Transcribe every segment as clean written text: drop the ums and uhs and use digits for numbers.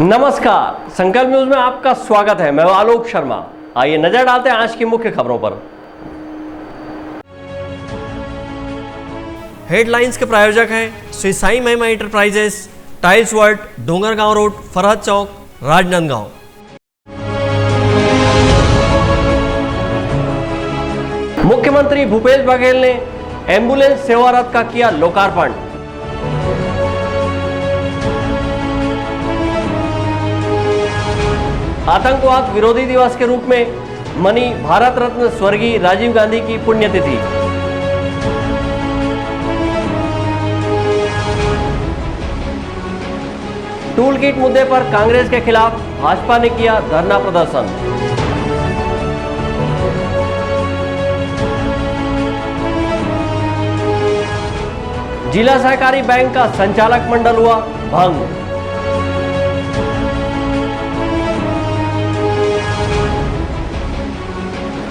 नमस्कार, संकल्प न्यूज में आपका स्वागत है। मैं आलोक शर्मा। आइए नजर डालते हैं आज की मुख्य खबरों पर। हेडलाइंस के प्रायोजक हैं Shri Sai Mahima enterprises, tiles world, Dongargaon road, Farhad Chowk, Rajnandgaon. मुख्यमंत्री भूपेश बघेल ने एम्बुलेंस सेवा रथ का किया लोकार्पण। आतंकवाद विरोधी दिवस के रूप में मनी भारत रत्न स्वर्गीय राजीव गांधी की पुण्यतिथि। टूल किट मुद्दे पर कांग्रेस के खिलाफ भाजपा ने किया धरना प्रदर्शन। जिला सहकारी बैंक का संचालक मंडल हुआ भंग।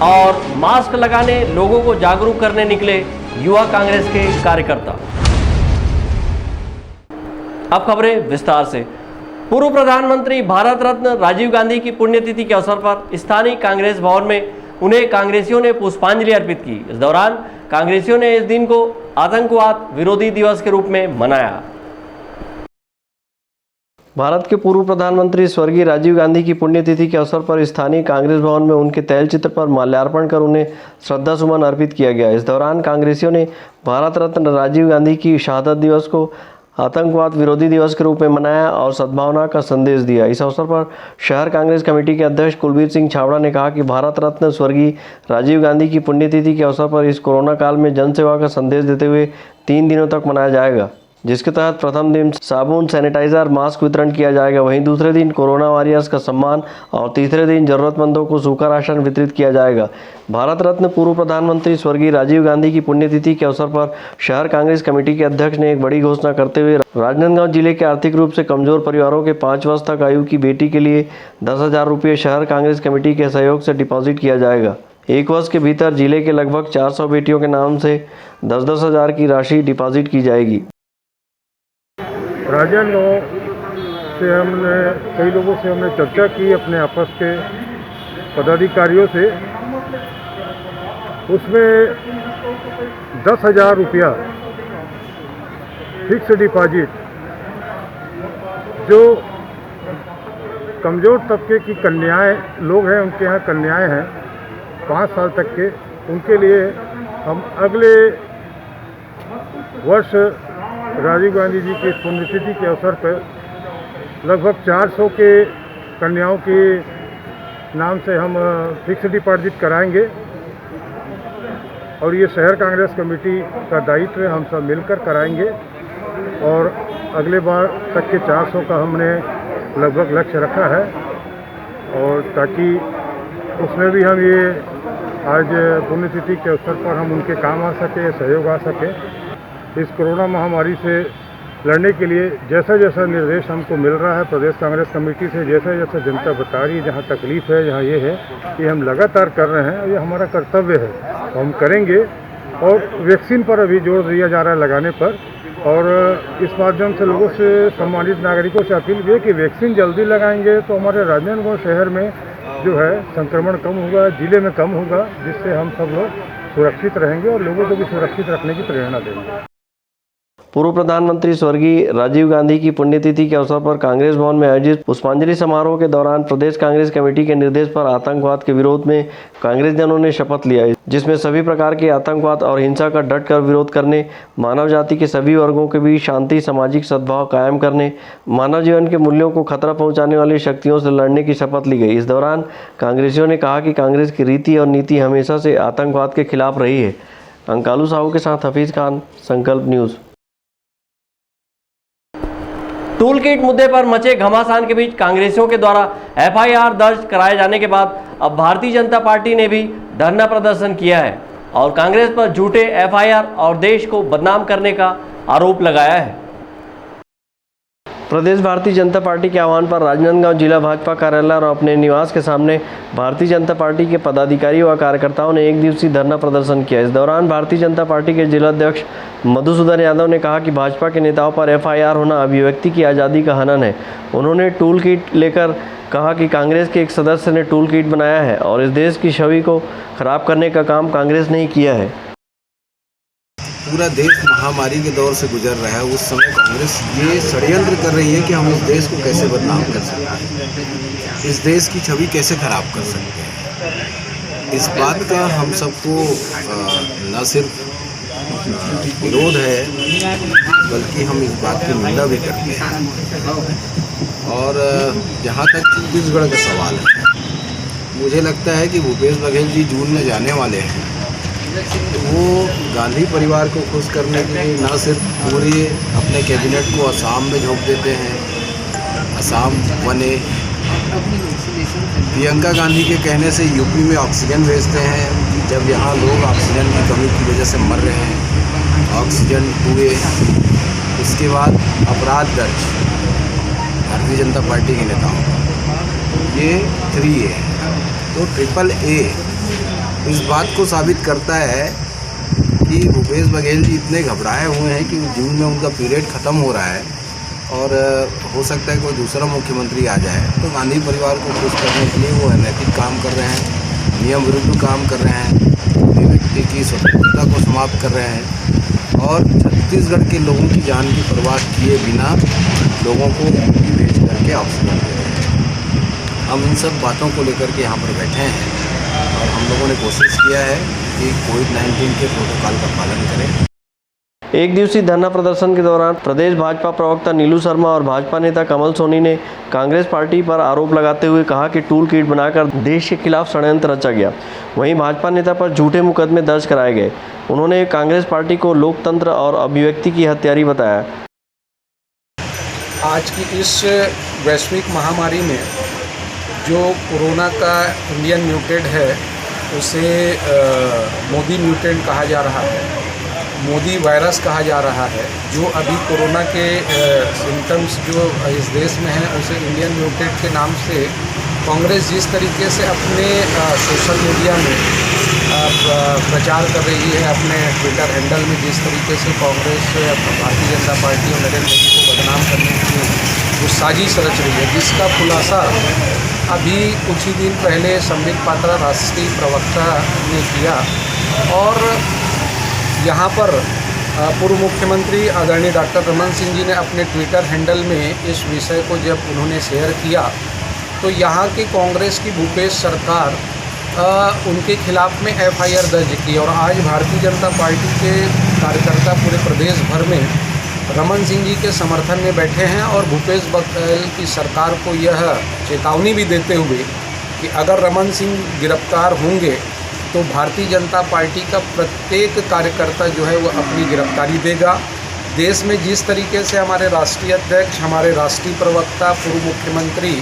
और मास्क लगाने लोगों को जागरूक करने निकले युवा कांग्रेस के कार्यकर्ता। अब खबरें विस्तार से। पूर्व प्रधानमंत्री भारत रत्न राजीव गांधी की पुण्यतिथि के अवसर पर स्थानीय कांग्रेस भवन में उन्हें कांग्रेसियों ने पुष्पांजलि अर्पित की। इस दौरान कांग्रेसियों ने इस दिन को आतंकवाद विरोधी दिवस के रूप में मनाया। भारत के पूर्व प्रधानमंत्री स्वर्गीय राजीव गांधी की पुण्यतिथि के अवसर पर स्थानीय कांग्रेस भवन में उनके तैलचित्र पर माल्यार्पण कर उन्हें श्रद्धा सुमन अर्पित किया गया। इस दौरान कांग्रेसियों ने भारत रत्न राजीव गांधी की शहादत दिवस को आतंकवाद विरोधी दिवस के रूप में मनाया और सद्भावना का संदेश दिया। इस अवसर पर शहर कांग्रेस कमेटी के अध्यक्ष कुलबीर सिंह छाबड़ा ने कहा कि भारत रत्न स्वर्गीय राजीव गांधी की पुण्यतिथि के अवसर पर इस कोरोना काल में जनसेवा का संदेश देते हुए 3 दिनों तक मनाया जाएगा, जिसके तहत प्रथम दिन साबुन, सैनिटाइजर, मास्क वितरण किया जाएगा। वहीं दूसरे दिन कोरोना वॉरियर्स का सम्मान और तीसरे दिन जरूरतमंदों को सूखा राशन वितरित किया जाएगा। भारत रत्न पूर्व प्रधानमंत्री स्वर्गीय राजीव गांधी की पुण्यतिथि के अवसर पर शहर कांग्रेस कमेटी के अध्यक्ष ने एक बड़ी घोषणा करते हुए राजनांदगांव जिले के आर्थिक रूप से कमजोर परिवारों के 5 वर्ष तक आयु की बेटी के लिए 10,000 रुपये शहर कांग्रेस कमेटी के सहयोग से डिपॉजिट किया जाएगा। 1 वर्ष के भीतर जिले के लगभग 400 बेटियों के नाम से 10-10 हज़ार की राशि डिपॉजिट की जाएगी। राजनांदगांव से कई लोगों से हमने चर्चा की, अपने आपस के पदाधिकारियों से। उसमें 10,000 रुपया फिक्स डिपॉजिट जो कमज़ोर तबके की कन्याएं लोग हैं, उनके यहाँ कन्याएं हैं 5 साल तक के, उनके लिए हम अगले वर्ष राजीव गांधी जी की पुण्यतिथि के अवसर पर लगभग 400 के कन्याओं के नाम से हम फिक्स डिपॉजिट कराएंगे और ये शहर कांग्रेस कमेटी का दायित्व है, हम सब मिलकर कराएंगे। और अगले बार तक के 400 का हमने लगभग लक्ष्य रखा है, और ताकि उसमें भी हम ये आज पुण्यतिथि के अवसर पर हम उनके काम आ सके, सहयोग आ सके। इस कोरोना महामारी से लड़ने के लिए जैसा जैसा निर्देश हमको मिल रहा है प्रदेश कांग्रेस कमेटी से, जैसा जैसा जनता बता रही है, जहाँ तकलीफ है, जहाँ ये है, ये हम लगातार कर रहे हैं। ये हमारा कर्तव्य है, हम करेंगे। और वैक्सीन पर अभी जोर दिया जा रहा है लगाने पर, और इस माध्यम से लोगों से, सम्मानित नागरिकों से अपील भी है कि वैक्सीन जल्दी लगाएंगे तो हमारे राजनांदगांव शहर में जो है संक्रमण कम होगा, जिले में कम होगा, जिससे हम सब लोग सुरक्षित रहेंगे और लोगों को भी सुरक्षित रखने की प्रेरणा देंगे। पूर्व प्रधानमंत्री स्वर्गीय राजीव गांधी की पुण्यतिथि के अवसर पर कांग्रेस भवन में आयोजित पुष्पांजलि समारोह के दौरान प्रदेश कांग्रेस कमेटी के निर्देश पर आतंकवाद के विरोध में कांग्रेस जनों ने शपथ लिया, जिसमें सभी प्रकार के आतंकवाद और हिंसा का डटकर विरोध करने, मानव जाति के सभी वर्गों के बीच शांति, सामाजिक सद्भाव कायम करने, मानव जीवन के मूल्यों को खतरा पहुंचाने वाली शक्तियों से लड़ने की शपथ ली गई। इस दौरान कांग्रेसियों ने कहा कि कांग्रेस की रीति और नीति हमेशा से आतंकवाद के खिलाफ रही है। अंकालू साहू के साथ हफीज खान, संकल्प न्यूज। टूल किट मुद्दे पर मचे घमासान के बीच कांग्रेसियों के द्वारा एफआईआर दर्ज कराए जाने के बाद अब भारतीय जनता पार्टी ने भी धरना प्रदर्शन किया है और कांग्रेस पर झूठे एफआईआर और देश को बदनाम करने का आरोप लगाया है। प्रदेश भारतीय जनता पार्टी के आह्वान पर राजनांदगांव जिला भाजपा कार्यालय और अपने निवास के सामने भारतीय जनता पार्टी के पदाधिकारियों व कार्यकर्ताओं ने 1 दिवसीय धरना प्रदर्शन किया। इस दौरान भारतीय जनता पार्टी के जिलाध्यक्ष मधुसूदन यादव ने कहा कि भाजपा के नेताओं पर एफआईआर होना अभिव्यक्ति की आज़ादी का हनन है। उन्होंने टूल किट लेकर कहा कि कांग्रेस के एक सदस्य ने टूल किट बनाया है और इस देश की छवि को खराब करने का काम कांग्रेस ने ही किया है। पूरा देश महामारी के दौर से गुजर रहा है, उस समय कांग्रेस ये षड्यंत्र कर रही है कि हम इस देश को कैसे बदनाम कर सकते हैं, इस देश की छवि कैसे खराब कर सकते हैं। इस बात का हम सबको न सिर्फ विरोध है बल्कि हम इस बात की निंदा भी करते हैं। और जहाँ तक छत्तीसगढ़ का सवाल है, मुझे लगता है कि भूपेश बघेल जी जून में जाने वाले हैं, तो वो गांधी परिवार को खुश करने के लिए न सिर्फ पूरे अपने कैबिनेट को असम में झोंक देते हैं, असम बने, प्रियंका गांधी के कहने से यूपी में ऑक्सीजन भेजते हैं, जब यहाँ लोग ऑक्सीजन की कमी की वजह से मर रहे हैं, ऑक्सीजन हुए। उसके बाद अपराध दर्ज भारतीय जनता पार्टी के नेताओं का, ये 3A है, तो AAA इस बात को साबित करता है कि भूपेश बघेल जी इतने घबराए हुए हैं कि जून में उनका पीरियड ख़त्म हो रहा है और हो सकता है कोई दूसरा मुख्यमंत्री आ जाए, तो गांधी परिवार को खुश करने के लिए वो अनैतिक काम कर रहे हैं, नियम विरुद्ध काम कर रहे हैं, व्यक्ति की स्वतंत्रता को समाप्त कर रहे हैं और छत्तीसगढ़ के लोगों की जान की परवाह किए बिना लोगों को बेच करके ऑक्सीजन दे रहे हैं। हम इन सब बातों को लेकर के यहाँ पर बैठे हैं और हम लोगों ने कोशिश किया है कि कोविड-19 के प्रोटोकॉल का पालन करें। एक दिवसीय धरना प्रदर्शन के दौरान प्रदेश भाजपा प्रवक्ता नीलू शर्मा और भाजपा नेता कमल सोनी ने कांग्रेस पार्टी पर आरोप लगाते हुए कहा कि टूल किट बनाकर देश के खिलाफ षड्यंत्र रचा गया। वहीं भाजपा नेता पर झूठे मुकदमे दर्ज कराए गए। उन्होंने कांग्रेस पार्टी को लोकतंत्र और अभिव्यक्ति की हत्यारी बताया। आज की इस वैश्विक महामारी में जो कोरोना का इंडियन म्यूटेंट है उसे मोदी म्यूटेंट कहा जा रहा है, मोदी वायरस कहा जा रहा है। जो अभी कोरोना के सिम्टम्स जो इस देश में हैं उसे इंडियन म्यूटेंट के नाम से कांग्रेस जिस तरीके से अपने सोशल मीडिया में प्रचार कर रही है, अपने ट्विटर हैंडल में जिस तरीके से कांग्रेस भारतीय जनता पार्टी और नरेंद्र मोदी को बदनाम करने की जो साजिश रच रही है, जिसका खुलासा अभी कुछ ही दिन पहले संबित पात्रा राष्ट्रीय प्रवक्ता ने किया। और यहाँ पर पूर्व मुख्यमंत्री आदरणीय डॉक्टर रमन सिंह जी ने अपने ट्विटर हैंडल में इस विषय को जब उन्होंने शेयर किया तो यहाँ की कांग्रेस की भूपेश सरकार उनके खिलाफ में एफआईआर दर्ज की और आज भारतीय जनता पार्टी के कार्यकर्ता पूरे प्रदेश भर में रमन सिंह जी के समर्थन में बैठे हैं और भूपेश बघेल की सरकार को यह चेतावनी भी देते हुए कि अगर रमन सिंह गिरफ्तार होंगे तो भारतीय जनता पार्टी का प्रत्येक कार्यकर्ता जो है वो अपनी गिरफ्तारी देगा। देश में जिस तरीके से हमारे राष्ट्रीय अध्यक्ष, हमारे राष्ट्रीय प्रवक्ता, पूर्व मुख्यमंत्री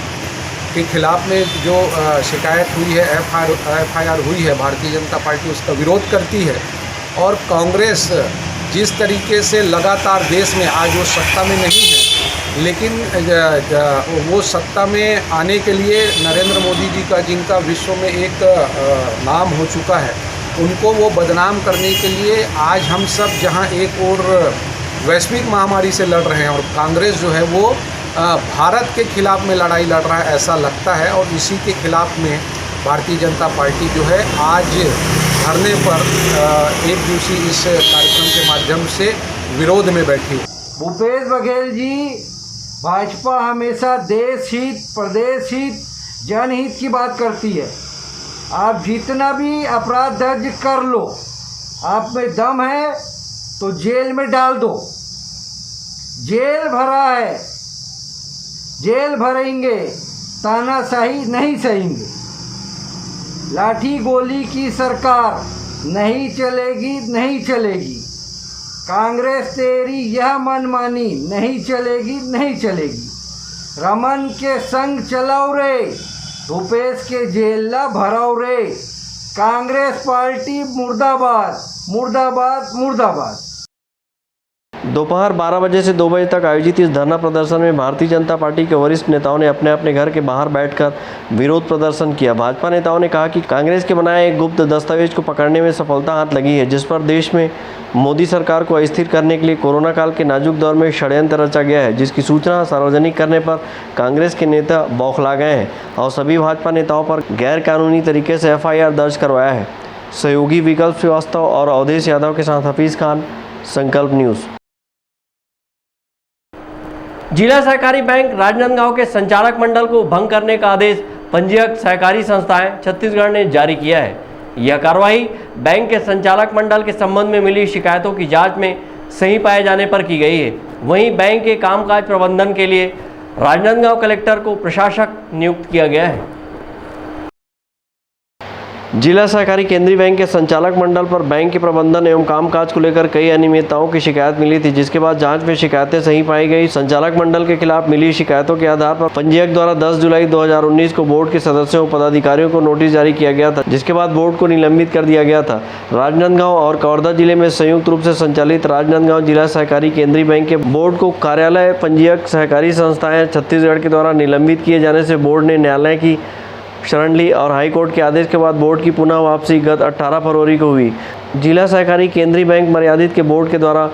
के खिलाफ में जो शिकायत हुई है, एफआईआर हुई है, भारतीय जनता पार्टी उसका विरोध करती है। और कांग्रेस जिस तरीके से लगातार देश में आज वो सत्ता में नहीं है, लेकिन वो सत्ता में आने के लिए नरेंद्र मोदी जी का, जिनका विश्व में एक नाम हो चुका है, उनको वो बदनाम करने के लिए आज हम सब जहां एक और वैश्विक महामारी से लड़ रहे हैं और कांग्रेस जो है वो भारत के खिलाफ में लड़ाई लड़ रहा है ऐसा लगता है। और इसी के खिलाफ में भारतीय जनता पार्टी जो है आज धरने पर एक दिवसीय इस कार्यक्रम के माध्यम से विरोध में बैठी। भूपेश बघेल जी, भाजपा हमेशा देश हित, प्रदेश हित, जनहित की बात करती है। आप जितना भी अपराध दर्ज कर लो, आप में दम है तो जेल में डाल दो। जेल भरा है, जेल भरेंगे, तानाशाही नहीं सहेंगे। लाठी गोली की सरकार नहीं चलेगी, नहीं चलेगी। कांग्रेस तेरी यह मनमानी नहीं चलेगी, नहीं चलेगी। रमन के संग चलाओ रे, भूपेश के जेल ला भराओ रे। कांग्रेस पार्टी मुर्दाबाद, मुर्दाबाद, मुर्दाबाद। दोपहर 12 बजे से 2 बजे तक आयोजित इस धरना प्रदर्शन में भारतीय जनता पार्टी के वरिष्ठ नेताओं ने अपने अपने घर के बाहर बैठकर विरोध प्रदर्शन किया। भाजपा नेताओं ने कहा कि कांग्रेस के बनाए एक गुप्त दस्तावेज को पकड़ने में सफलता हाथ लगी है, जिस पर देश में मोदी सरकार को अस्थिर करने के लिए कोरोना काल के नाजुक दौर में षड्यंत्र रचा गया है, जिसकी सूचना सार्वजनिक करने पर कांग्रेस के नेता बौखला गए हैं और सभी भाजपा नेताओं पर गैर कानूनी तरीके से FIR दर्ज करवाया है। सहयोगी विकल्प श्रीवास्तव और अवधेश यादव के साथ हफीज खान, संकल्प न्यूज़। जिला सहकारी बैंक राजनांदगांव के संचालक मंडल को भंग करने का आदेश पंजीयक सहकारी संस्थाएं छत्तीसगढ़ ने जारी किया है। यह कार्रवाई बैंक के संचालक मंडल के संबंध में मिली शिकायतों की जांच में सही पाए जाने पर की गई है। वहीं बैंक के कामकाज प्रबंधन के लिए राजनांदगांव कलेक्टर को प्रशासक नियुक्त किया गया है। जिला सहकारी केंद्रीय बैंक के संचालक मंडल पर बैंक के प्रबंधन एवं कामकाज को लेकर कई अनियमितताओं की शिकायत मिली थी, जिसके बाद जांच में शिकायतें सही पाई गई। संचालक मंडल के खिलाफ मिली शिकायतों के आधार पर पंजीयक द्वारा 10 जुलाई 2019 को बोर्ड के सदस्यों और पदाधिकारियों को नोटिस जारी किया गया था, जिसके बाद बोर्ड को निलंबित कर दिया गया था। राजनांदगांव और कवर्धा जिले में संयुक्त रूप से संचालित राजनांदगांव जिला सहकारी केंद्रीय बैंक के बोर्ड को कार्यालय पंजीयक सहकारी संस्थाएं छत्तीसगढ़ के द्वारा निलंबित किए जाने से बोर्ड ने न्यायालय की शरण ली और हाईकोर्ट के आदेश के बाद बोर्ड की पुनः वापसी गत 18 फरवरी को हुई। जिला सहकारी केंद्रीय बैंक मर्यादित के बोर्ड के द्वारा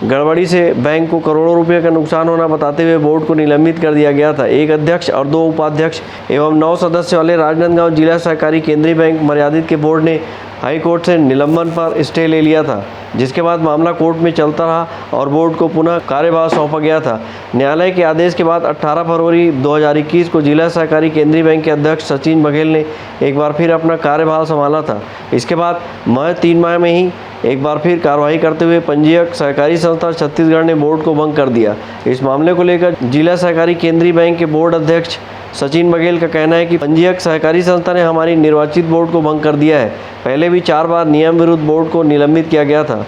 गड़बड़ी से बैंक को करोड़ों रुपए का नुकसान होना बताते हुए बोर्ड को निलंबित कर दिया गया था। एक अध्यक्ष और 2 उपाध्यक्ष एवं 9 सदस्य वाले राजनांदगांव जिला सहकारी केंद्रीय बैंक मर्यादित के बोर्ड ने हाई कोर्ट से निलंबन पर स्टे ले लिया था, जिसके बाद मामला कोर्ट में चलता रहा और बोर्ड को पुनः कार्यभार सौंपा गया था। न्यायालय के आदेश के बाद 18 फरवरी 2021 को जिला सहकारी केंद्रीय बैंक के अध्यक्ष सचिन बघेल ने एक बार फिर अपना कार्यभार संभाला था। इसके बाद महज 3 माह में ही एक बार फिर कार्रवाई करते हुए पंजीयक सहकारी संस्था छत्तीसगढ़ ने बोर्ड को भंग कर दिया। इस मामले को लेकर जिला सहकारी केंद्रीय बैंक के बोर्ड अध्यक्ष सचिन बघेल का कहना है कि पंजीयक सहकारी संस्था ने हमारी निर्वाचित बोर्ड को भंग कर दिया है। पहले भी 4 बार नियम विरुद्ध बोर्ड को निलंबित किया गया था।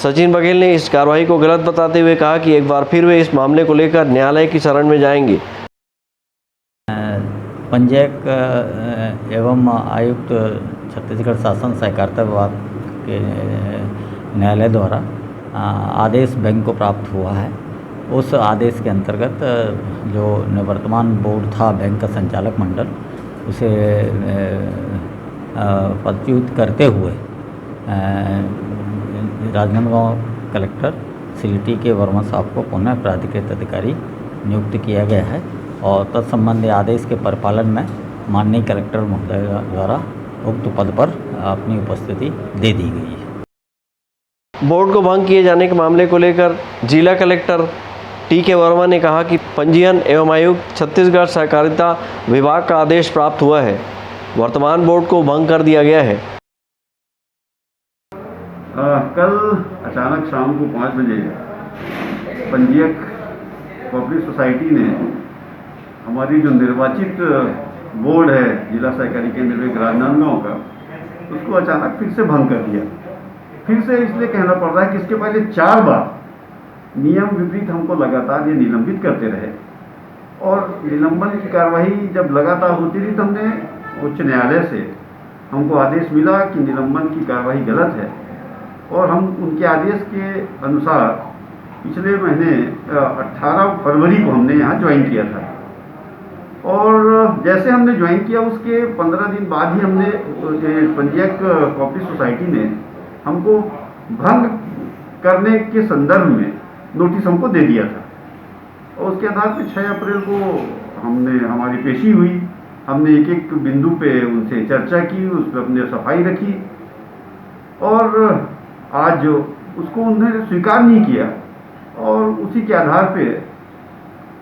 सचिन बघेल ने इस कार्रवाई को गलत बताते हुए कहा कि एक बार फिर वे इस मामले को लेकर न्यायालय की शरण में जाएंगे। पंजीयक एवं आयुक्त छत्तीसगढ़ शासन सहकारिता विभाग के न्यायालय द्वारा आदेश बैंक को प्राप्त हुआ है। उस आदेश के अंतर्गत जो निवर्तमान बोर्ड था बैंक का संचालक मंडल, उसे पदच्युत करते हुए राजनांदगांव कलेक्टर श्री TK वर्मा साहब को पुनः प्राधिकृत अधिकारी नियुक्त किया गया है और तत्संबंधी आदेश के परिपालन में माननीय कलेक्टर महोदय द्वारा उक्त पद पर अपनी उपस्थिति दे दी गई है। बोर्ड को भंग किए जाने के मामले को लेकर जिला कलेक्टर TK वर्मा ने कहा कि पंजीयन एवं आयुक्त छत्तीसगढ़ सहकारिता विभाग का आदेश प्राप्त हुआ है। वर्तमान बोर्ड को भंग कर दिया गया है। कल अचानक शाम को 5 बजे पंजीयक कोऑपरेटिव सोसाइटी ने हमारी जो निर्वाचित बोर्ड है जिला सहकारी केंद्र बैंक राजनांदगांव का, उसको अचानक फिर से भंग कर दिया। फिर से इसलिए कहना पड़ रहा है कि इसके पहले 4 बार नियम विपरीत हमको लगातार ये निलंबित करते रहे और निलंबन की कार्रवाई जब लगातार होती रही तो हमने उच्च न्यायालय से हमको आदेश मिला कि निलंबन की कार्रवाई गलत है और हम उनके आदेश के अनुसार पिछले महीने 18 फरवरी को हमने यहाँ ज्वाइन किया था और जैसे हमने ज्वाइन किया उसके 15 दिन बाद ही हमने पंजीयक कोऑपरेटिव सोसाइटी ने हमको भंग करने के संदर्भ में नोटिस हमको दे दिया था और उसके आधार पर 6 अप्रैल को हमारी पेशी हुई। हमने एक एक बिंदु पे उनसे चर्चा की, उस पर अपने सफाई रखी और आज उसको उन्होंने स्वीकार नहीं किया और उसी के आधार पे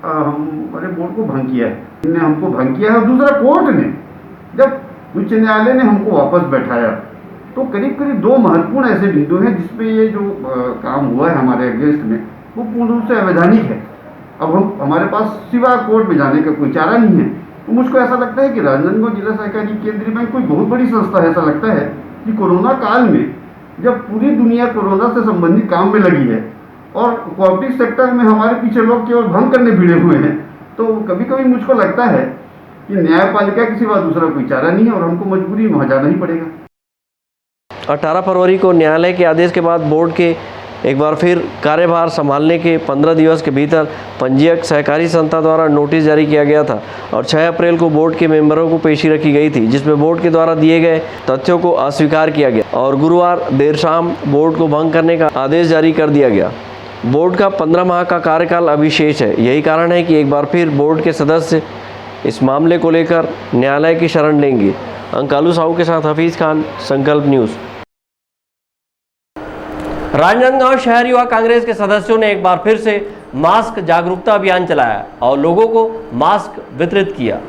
हमारे बोर्ड को भंग किया है। इन्होंने हमको भंग किया है और दूसरा कोर्ट ने जब उच्च न्यायालय ने हमको वापस बैठाया तो करीब करीब 2 महत्वपूर्ण ऐसे बिंदु हैं जिसपे ये जो काम हुआ है हमारे अगेंस्ट में वो पूर्ण रूप से अवैधानिक है। अब हमारे पास सिवा कोर्ट में जाने का कोई चारा नहीं है। तो मुझको ऐसा लगता है कि राजनांदगांव जिला सहकारी केंद्रीय बैंक कोई बहुत बड़ी संस्था है। ऐसा लगता है कि कोरोना काल में जब पूरी दुनिया कोरोना से संबंधित काम में लगी है और कोऑपरेटिव सेक्टर में हमारे पीछे लोग केवल भंग करने भिड़े हुए हैं, तो कभी कभी मुझको लगता है कि न्यायपालिका के सिवा दूसरा कोई चारा नहीं है और हमको मजबूरी वहाँ जाना ही पड़ेगा। 18 फरवरी को न्यायालय के आदेश के बाद बोर्ड के एक बार फिर कार्यभार संभालने के 15 दिवस के भीतर पंजीयक सहकारी संस्था द्वारा नोटिस जारी किया गया था और 6 अप्रैल को बोर्ड के मेंबरों को पेशी रखी गई थी, जिसमें बोर्ड के द्वारा दिए गए तथ्यों को अस्वीकार किया गया और गुरुवार देर शाम बोर्ड को भंग करने का आदेश जारी कर दिया गया। बोर्ड का 15 माह का कार्यकाल अभी शेष है। यही कारण है कि एक बार फिर बोर्ड के सदस्य इस मामले को लेकर न्यायालय की शरण लेंगे। अंकालू साहू के साथ हफीज खान, संकल्प न्यूज़। राजनांदगांव शहर युवा कांग्रेस के सदस्यों ने एक बार फिर से मास्क जागरूकता अभियान चलाया और लोगों को मास्क वितरित किया।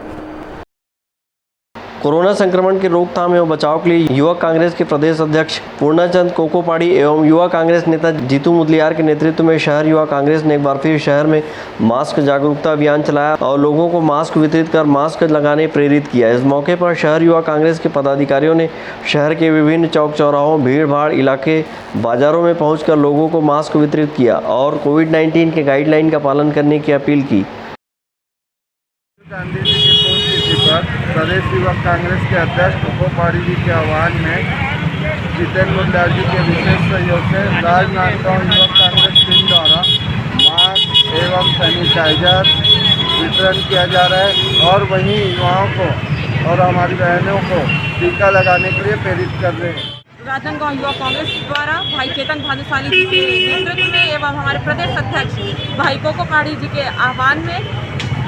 कोरोना संक्रमण की रोकथाम एवं बचाव के लिए युवा कांग्रेस के प्रदेश अध्यक्ष पूर्णाचंद कोकोपाड़ी एवं युवा कांग्रेस नेता जीतू मुदलियार के नेतृत्व में शहर युवा कांग्रेस ने एक बार फिर शहर में मास्क जागरूकता अभियान चलाया और लोगों को मास्क वितरित कर मास्क लगाने प्रेरित किया। इस मौके पर शहर युवा कांग्रेस के पदाधिकारियों ने शहर के विभिन्न चौक चौराहों, भीड़ भाड़ इलाके, बाजारों में पहुंचकर लोगों को मास्क वितरित किया और कोविड-19 के गाइडलाइन का पालन करने की अपील की। गांधी जी की पुण्यतिथि पर प्रदेश युवक कांग्रेस के अध्यक्ष कोकोपाड़ी जी के आह्वान में जितेंद्र मुंडा जी के विशेष सहयोग से राजनांदगांव युवक कांग्रेस टीम द्वारा मास्क एवं सैनिटाइजर वितरण किया जा रहा है और वहीं युवाओं को और हमारी बहनों को टीका लगाने के लिए प्रेरित कर रहे हैं। राजनांदगांव युवा कांग्रेस द्वारा भाई चेतन भानुशाली जी के नेतृत्व में एवं हमारे प्रदेश अध्यक्ष भाई कोकोपाड़ी जी के आह्वान में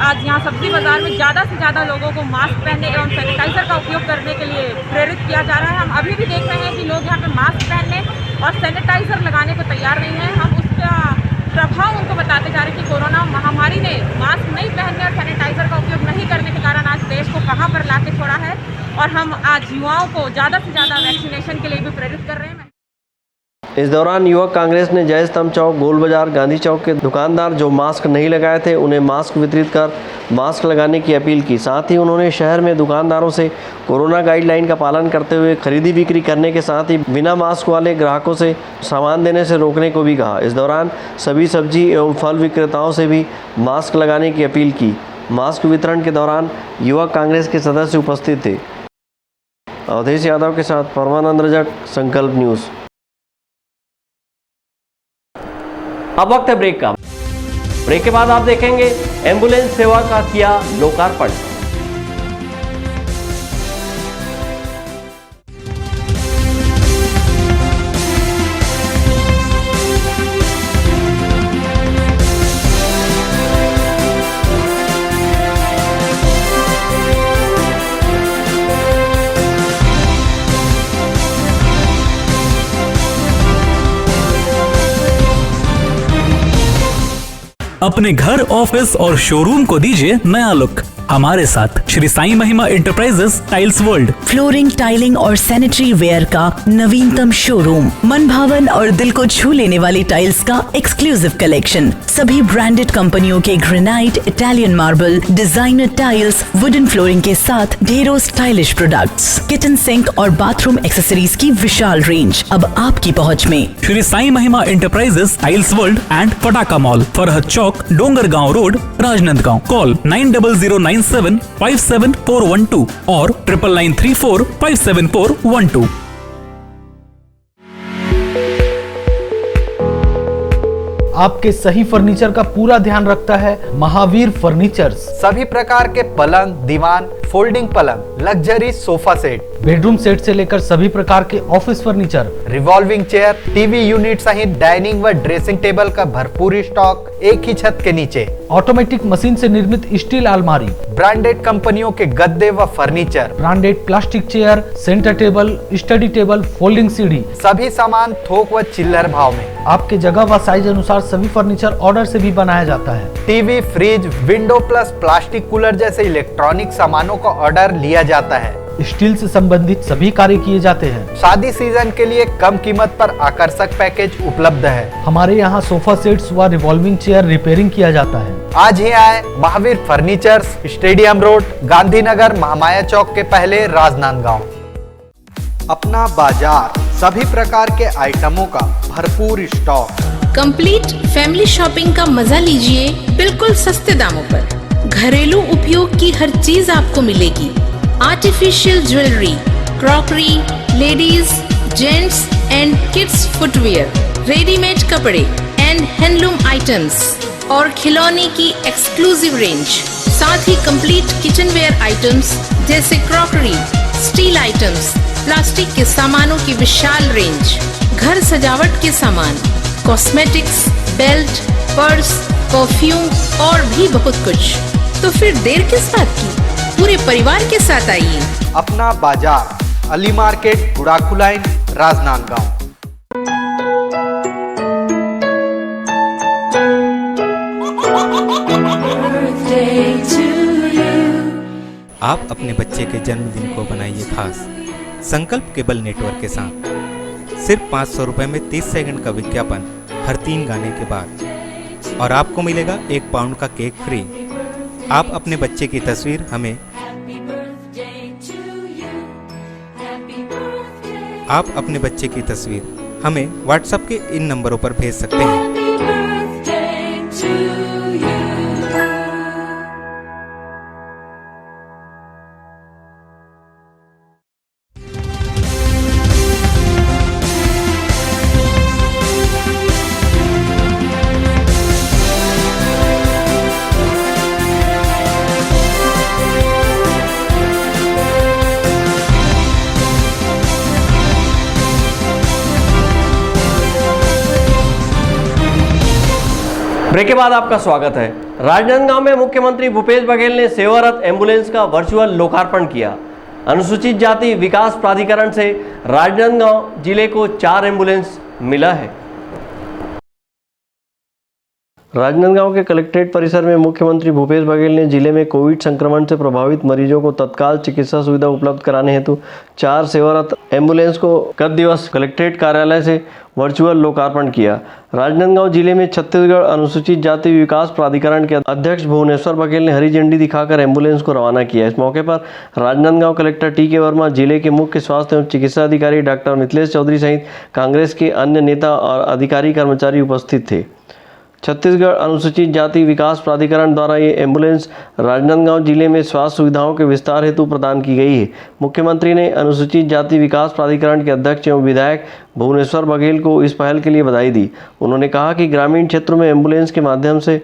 आज यहाँ सब्जी बाजार में ज़्यादा से ज़्यादा लोगों को मास्क पहनने एवं सैनिटाइजर का उपयोग करने के लिए प्रेरित किया जा रहा है। हम अभी भी देख रहे हैं कि लोग यहाँ पे मास्क पहनने और सैनिटाइजर लगाने को तैयार नहीं हैं। हम उसका प्रभाव उनको बताते जा रहे हैं कि कोरोना महामारी ने मास्क नहीं पहनने और सैनिटाइजर का उपयोग नहीं करने के कारण आज देश को कहाँ पर ला के छोड़ा है और हम आज युवाओं को ज़्यादा से ज़्यादा वैक्सीनेशन के लिए भी प्रेरित कर रहे हैं। इस दौरान युवक कांग्रेस ने जय स्तंभ चौक, गोल बाजार, गांधी चौक के दुकानदार जो मास्क नहीं लगाए थे उन्हें मास्क वितरित कर मास्क लगाने की अपील की। साथ ही उन्होंने शहर में दुकानदारों से कोरोना गाइडलाइन का पालन करते हुए खरीदी बिक्री करने के साथ ही बिना मास्क वाले ग्राहकों से सामान देने से रोकने को भी कहा। इस दौरान सभी सब्जी एवं फल विक्रेताओं से भी मास्क लगाने की अपील की। मास्क वितरण के दौरान युवक कांग्रेस के सदस्य उपस्थित थे। अवधेश यादव के साथ परमानंद रजक, संकल्प न्यूज़। अब वक्त है ब्रेक का। ब्रेक के बाद आप देखेंगे एम्बुलेंस सेवा का किया लोकार्पण। अपने घर, ऑफिस और शोरूम को दीजिए नया लुक हमारे साथ Shri Sai Mahima enterprises tiles world. Flooring, tiling और सैनिटरी वेयर का नवीनतम शोरूम, मन भावन और दिल को छू लेने वाली टाइल्स का एक्सक्लूसिव कलेक्शन, सभी ब्रांडेड कंपनियों के granite, Italian marble, designer tiles, wooden flooring के साथ ढेरों स्टाइलिश प्रोडक्ट्स, किचन सिंक और बाथरूम एक्सेसरीज की विशाल रेंज अब आपकी पहुंच में। Shri Sai Mahima enterprises tiles world and Pataka mall, Farhad Chowk, Dongargaon road, Rajnandgaon. Call 9009757412 और 9994574112। आपके सही फर्नीचर का पूरा ध्यान रखता है महावीर फर्नीचर्स। सभी प्रकार के पलंग, दीवान, फोल्डिंग पलंग, luxury sofa set, bedroom set से लेकर सभी प्रकार के office furniture, revolving chair, TV unit सहित डाइनिंग व ड्रेसिंग टेबल का भरपूर स्टॉक एक ही छत के नीचे। ऑटोमेटिक मशीन से निर्मित स्टील अलमारी, ब्रांडेड कंपनियों के गद्दे व furniture, branded plastic chair, centre table, study table, folding सीढ़ी, सभी सामान थोक व चिल्लर भाव में। आपके जगह व साइज अनुसार सभी फर्नीचर ऑर्डर से भी बनाया जाता है। TV, fridge, window plus plastic cooler जैसे इलेक्ट्रॉनिक सामानों का ऑर्डर लिया जाता है। स्टील से संबंधित सभी कार्य किए जाते हैं। शादी सीजन के लिए कम कीमत पर आकर्षक पैकेज उपलब्ध है। हमारे यहाँ सोफा सेट्स व रिवॉल्विंग चेयर रिपेयरिंग किया जाता है। आज ही आए Mahavir furnitures, stadium road, Gandhinagar, Mahamaya चौक के पहले, राजनांदगांव। अपना बाजार, सभी प्रकार के आइटमों का भरपूर स्टॉक। कंप्लीट फैमिली शॉपिंग का मजा लीजिए बिल्कुल सस्ते दामों पर। घरेलू उपयोग की हर चीज आपको मिलेगी। Artificial jewellery, crockery, ladies, gents and kids footwear, readymade कपड़े एंड हैंडलूम आइटम्स और खिलौने की एक्सक्लूसिव रेंज, साथ ही कंप्लीट किचनवेयर आइटम्स जैसे क्रॉकरी, स्टील आइटम्स, प्लास्टिक के सामानों की विशाल रेंज, घर सजावट के सामान, कॉस्मेटिक्स, बेल्ट, पर्स, परफ्यूम और भी बहुत कुछ। तो फिर देर किस बात की, पूरे परिवार के साथ आइए। अपना बाजार, अली मार्केट, गुड़ाखू लाइन, राजनांदगांव। आप अपने बच्चे के जन्मदिन को बनाइए खास संकल्प केबल नेटवर्क के साथ। सिर्फ 500 रुपये में 30 सेकंड का विज्ञापन हर 3 गाने के बाद, और आपको मिलेगा 1 पाउंड का केक फ्री। आप अपने बच्चे की तस्वीर हमें व्हाट्सएप के इन नंबरों पर भेज सकते हैं। ब्रेक के बाद आपका स्वागत है। राजनांदगांव में मुख्यमंत्री भूपेश बघेल ने सेवारत एम्बुलेंस का वर्चुअल लोकार्पण किया। अनुसूचित जाति विकास प्राधिकरण से राजनांदगांव जिले को 4 एम्बुलेंस मिला है। राजनांदगांव के कलेक्ट्रेट परिसर में मुख्यमंत्री भूपेश बघेल ने जिले में कोविड संक्रमण से प्रभावित मरीजों को तत्काल चिकित्सा सुविधा उपलब्ध कराने हेतु 4 सेवारत एम्बुलेंस को गत दिवस कलेक्ट्रेट कार्यालय से वर्चुअल लोकार्पण किया। राजनांदगांव जिले में छत्तीसगढ़ अनुसूचित जाति विकास प्राधिकरण के अध्यक्ष भुवनेश्वर बघेल ने हरी झंडी दिखाकर एम्बुलेंस को रवाना किया। इस मौके पर राजनांदगांव कलेक्टर टी.के. वर्मा, जिले के मुख्य स्वास्थ्य एवं चिकित्सा अधिकारी डॉक्टर मिथिलेश चौधरी सहित कांग्रेस के अन्य नेता और अधिकारी कर्मचारी उपस्थित थे। छत्तीसगढ़ अनुसूचित जाति विकास प्राधिकरण द्वारा ये एम्बुलेंस राजनांदगांव जिले में स्वास्थ्य सुविधाओं के विस्तार हेतु प्रदान की गई है। मुख्यमंत्री ने अनुसूचित जाति विकास प्राधिकरण के अध्यक्ष एवं विधायक भुवनेश्वर बघेल को इस पहल के लिए बधाई दी। उन्होंने कहा कि ग्रामीण क्षेत्रों में एम्बुलेंस के माध्यम से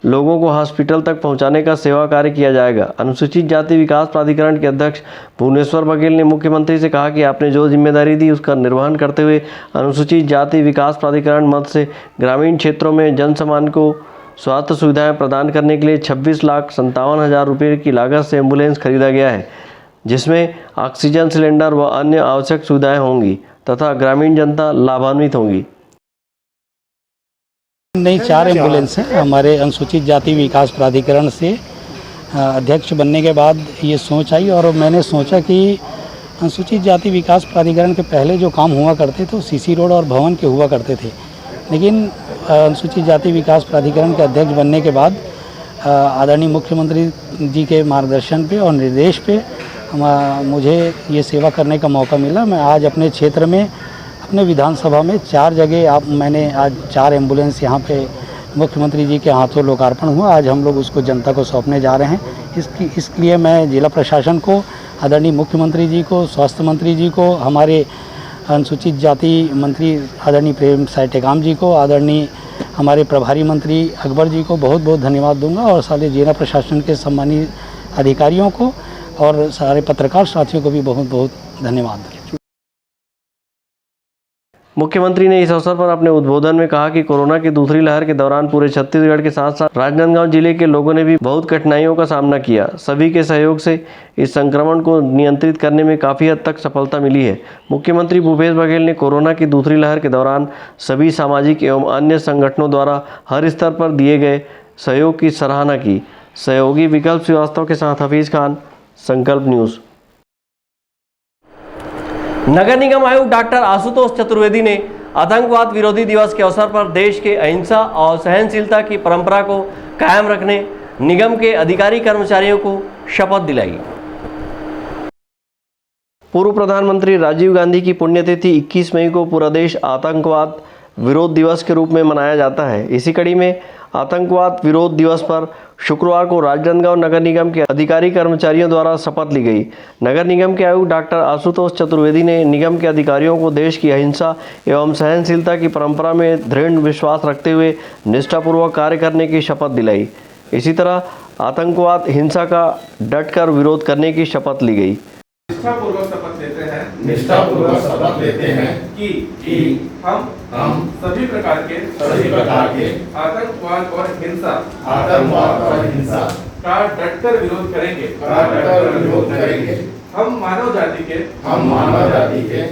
लोगों को हॉस्पिटल तक पहुंचाने का सेवा कार्य किया जाएगा। अनुसूचित जाति विकास प्राधिकरण के अध्यक्ष भुवनेश्वर बघेल ने मुख्यमंत्री से कहा कि आपने जो जिम्मेदारी दी उसका निर्वहन करते हुए अनुसूचित जाति विकास प्राधिकरण मद से ग्रामीण क्षेत्रों में जनसामान्य को स्वास्थ्य सुविधाएं प्रदान करने के लिए 26,57,000 रुपये की लागत से एम्बुलेंस खरीदा गया है, जिसमें ऑक्सीजन सिलेंडर व अन्य आवश्यक सुविधाएँ होंगी तथा ग्रामीण जनता लाभान्वित होंगी। नई 4 एम्बुलेंस हैं। हमारे अनुसूचित जाति विकास प्राधिकरण से अध्यक्ष बनने के बाद ये सोच आई और मैंने सोचा कि अनुसूचित जाति विकास प्राधिकरण के पहले जो काम हुआ करते थे वो सीसी रोड और भवन के हुआ करते थे, लेकिन अनुसूचित जाति विकास प्राधिकरण के अध्यक्ष बनने के बाद आदरणीय मुख्यमंत्री जी के मार्गदर्शन पे और निर्देश पे मुझे ये सेवा करने का मौका मिला। मैं आज अपने क्षेत्र में अपने विधानसभा में 4 जगह मैंने आज 4 एम्बुलेंस यहाँ पे मुख्यमंत्री जी के हाथों लोकार्पण हुआ। आज हम लोग उसको जनता को सौंपने जा रहे हैं। इसलिए मैं जिला प्रशासन को, आदरणीय मुख्यमंत्री जी को, स्वास्थ्य मंत्री जी को, हमारे अनुसूचित जाति मंत्री आदरणीय प्रेम साय टेकाम जी को, आदरणीय हमारे प्रभारी मंत्री अकबर जी को बहुत बहुत धन्यवाद दूंगा और सारे जिला प्रशासन के सम्मानित अधिकारियों को और सारे पत्रकार साथियों को भी बहुत बहुत धन्यवाद। मुख्यमंत्री ने इस अवसर पर अपने उद्बोधन में कहा कि कोरोना की दूसरी लहर के दौरान पूरे छत्तीसगढ़ के साथ साथ राजनांदगांव जिले के लोगों ने भी बहुत कठिनाइयों का सामना किया। सभी के सहयोग से इस संक्रमण को नियंत्रित करने में काफ़ी हद तक सफलता मिली है। मुख्यमंत्री भूपेश बघेल ने कोरोना की दूसरी लहर के दौरान सभी सामाजिक एवं अन्य संगठनों द्वारा हर स्तर पर दिए गए सहयोग की सराहना की। सहयोगी विकल्प श्रीवास्तव के साथ हफीज खान, संकल्प न्यूज़। नगर निगम आयुक्त डॉक्टर आशुतोष चतुर्वेदी ने आतंकवाद विरोधी दिवस के अवसर पर देश के अहिंसा और सहनशीलता की परंपरा को कायम रखने निगम के अधिकारी कर्मचारियों को शपथ दिलाई। पूर्व प्रधानमंत्री राजीव गांधी की पुण्यतिथि 21 मई को पूरा देश आतंकवाद विरोध दिवस के रूप में मनाया जाता है। इसी कड़ी में आतंकवाद विरोध दिवस पर शुक्रवार को राजनांदगांव नगर निगम के अधिकारी कर्मचारियों द्वारा शपथ ली गई। नगर निगम के आयुक्त डॉक्टर आशुतोष चतुर्वेदी ने निगम के अधिकारियों को देश की अहिंसा एवं सहनशीलता की परंपरा में दृढ़ विश्वास रखते हुए निष्ठापूर्वक कार्य करने की शपथ दिलाई। इसी तरह आतंकवाद हिंसा का डटकर विरोध करने की शपथ ली गई। निष्ठापूर्वक शपथ लेते हैं कि हम सभी प्रकार के आतंकवाद और हिंसा का डटकर विरोध करेंगे। हम मानव जाति के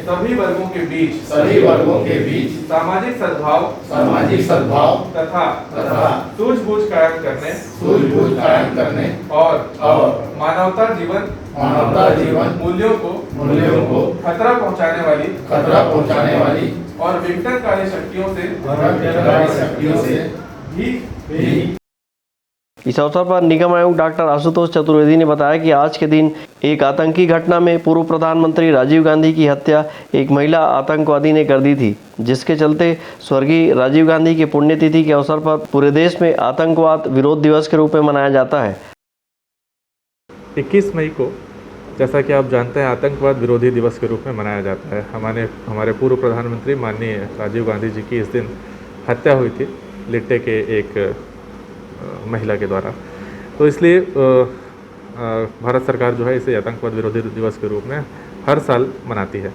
सभी वर्गों के बीच सामाजिक सद्भाव तथा सूझबूझ कायम करने और मानवता जीवन मूल्यों को खतरा पहुंचाने वाली और विघटनकारी शक्तियों से भी। इस अवसर पर निगम आयुक्त डॉक्टर आशुतोष चतुर्वेदी ने बताया कि आज के दिन एक आतंकी घटना में पूर्व प्रधानमंत्री राजीव गांधी की हत्या एक महिला आतंकवादी ने कर दी थी, जिसके चलते स्वर्गीय राजीव गांधी की पुण्यतिथि के अवसर पर पूरे देश में आतंकवाद विरोध दिवस के रूप में मनाया जाता है। 21 मई को, जैसा कि आप जानते हैं, आतंकवाद विरोधी दिवस के रूप में मनाया जाता है। हमारे पूर्व प्रधानमंत्री माननीय राजीव गांधी जी की इस दिन हत्या हुई थी लिट्टे के एक महिला के द्वारा। तो इसलिए भारत सरकार जो है इसे आतंकवाद विरोधी दिवस के रूप में हर साल मनाती है।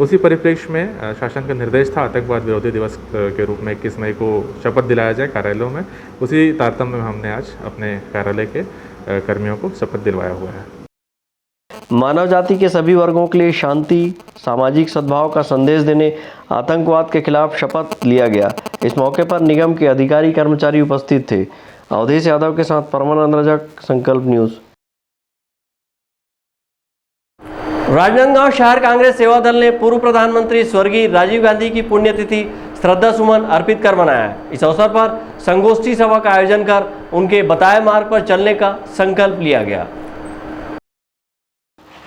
उसी परिप्रेक्ष्य में शासन का निर्देश था आतंकवाद विरोधी दिवस के रूप में 21 मई को शपथ दिलाया जाए कार्यालयों में। उसी तारतम्य में हमने आज अपने कार्यालय के कर्मियों को शपथ दिलवाया हुआ है। मानव जाति के सभी वर्गों के लिए शांति, सामाजिक सद्भाव का संदेश देने आतंकवाद के खिलाफ शपथ लिया गया। इस मौके पर निगम के अधिकारी कर्मचारी उपस्थित थे। अवधेश यादव के साथ परमानंद रजक, संकल्प न्यूज। राजनांदगांव शहर कांग्रेस सेवा दल ने पूर्व प्रधानमंत्री स्वर्गीय राजीव गांधी की पुण्यतिथि श्रद्धा सुमन अर्पित कर मनाया। इस अवसर पर संगोष्ठी सभा का आयोजन कर उनके बताए मार्ग पर चलने का संकल्प लिया गया।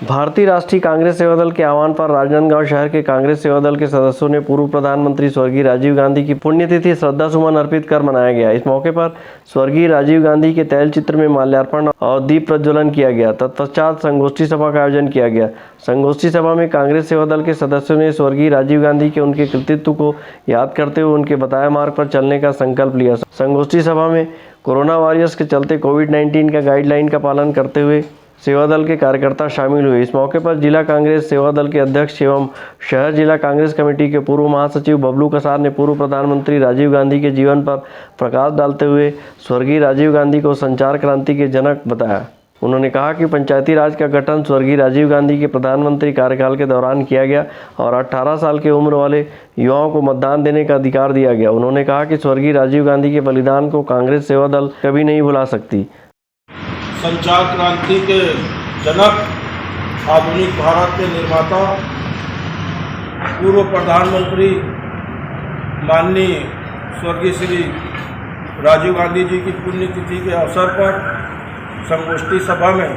भारतीय राष्ट्रीय कांग्रेस सेवा दल के आह्वान पर राजनांदगांव शहर के कांग्रेस सेवा दल के सदस्यों ने पूर्व प्रधानमंत्री स्वर्गीय राजीव गांधी की पुण्यतिथि श्रद्धा सुमन अर्पित कर मनाया गया। इस मौके पर स्वर्गीय राजीव गांधी के तैल चित्र में माल्यार्पण और दीप प्रज्वलन किया गया। तत्पश्चात संगोष्ठी सभा का आयोजन किया गया। संगोष्ठी सभा में कांग्रेस सेवा दल के सदस्यों ने स्वर्गीय राजीव गांधी के उनके कृतित्व को याद करते हुए उनके बताए मार्ग पर चलने का संकल्प लिया। संगोष्ठी सभा में कोरोना वायरस के चलते कोविड-19 का गाइडलाइन का पालन करते हुए सेवा दल के कार्यकर्ता शामिल हुए। इस मौके पर जिला कांग्रेस सेवा दल के अध्यक्ष एवं शहर जिला कांग्रेस कमेटी के पूर्व महासचिव बबलू कसार ने पूर्व प्रधानमंत्री राजीव गांधी के जीवन पर प्रकाश डालते हुए स्वर्गीय राजीव गांधी को संचार क्रांति के जनक बताया। उन्होंने कहा कि पंचायती राज का गठन स्वर्गीय राजीव गांधी के प्रधानमंत्री कार्यकाल के दौरान किया गया और 18 साल की उम्र वाले युवाओं को मतदान देने का अधिकार दिया गया। उन्होंने कहा कि स्वर्गीय राजीव गांधी के बलिदान को कांग्रेस सेवा दल कभी नहीं भुला सकती। संचार क्रांति के जनक, आधुनिक भारत के निर्माता, पूर्व प्रधानमंत्री माननीय स्वर्गीय श्री राजीव गांधी जी की पुण्यतिथि के अवसर पर संगोष्ठी सभा में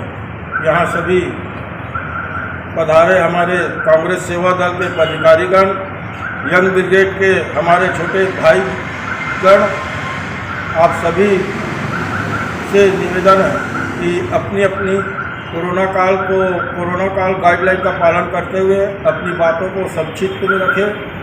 यहाँ सभी पधारे हमारे कांग्रेस सेवा दल के पदाधिकारीगण, यंग ब्रिगेड के हमारे छोटे भाईगण, आप सभी से निवेदन है कि अपनी अपनी कोरोना काल गाइडलाइन का पालन करते हुए अपनी बातों को संक्षिप्त में रखें।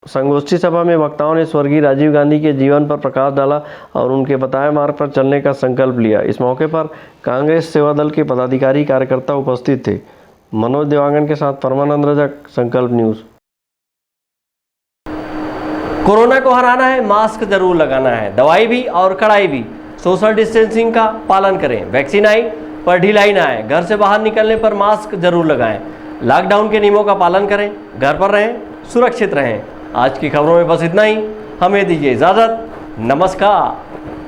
संगोष्ठी सभा में वक्ताओं ने स्वर्गीय राजीव गांधी के जीवन पर प्रकाश डाला और उनके बताए मार्ग पर चलने का संकल्प लिया। इस मौके पर कांग्रेस सेवा दल के पदाधिकारी कार्यकर्ता उपस्थित थे। मनोज देवांगन के साथ परमानंद रजक, संकल्प न्यूज। कोरोना को हराना है, मास्क जरूर लगाना है, दवाई भी और कड़ाई भी। सोशल डिस्टेंसिंग का पालन करें। वैक्सीन आई पर ढिलाई ना आए। घर से बाहर निकलने पर मास्क जरूर लगाएं। लॉकडाउन के नियमों का पालन करें, घर पर रहें, सुरक्षित रहें। आज की खबरों में बस इतना ही। हमें दीजिए इजाज़त। नमस्कार।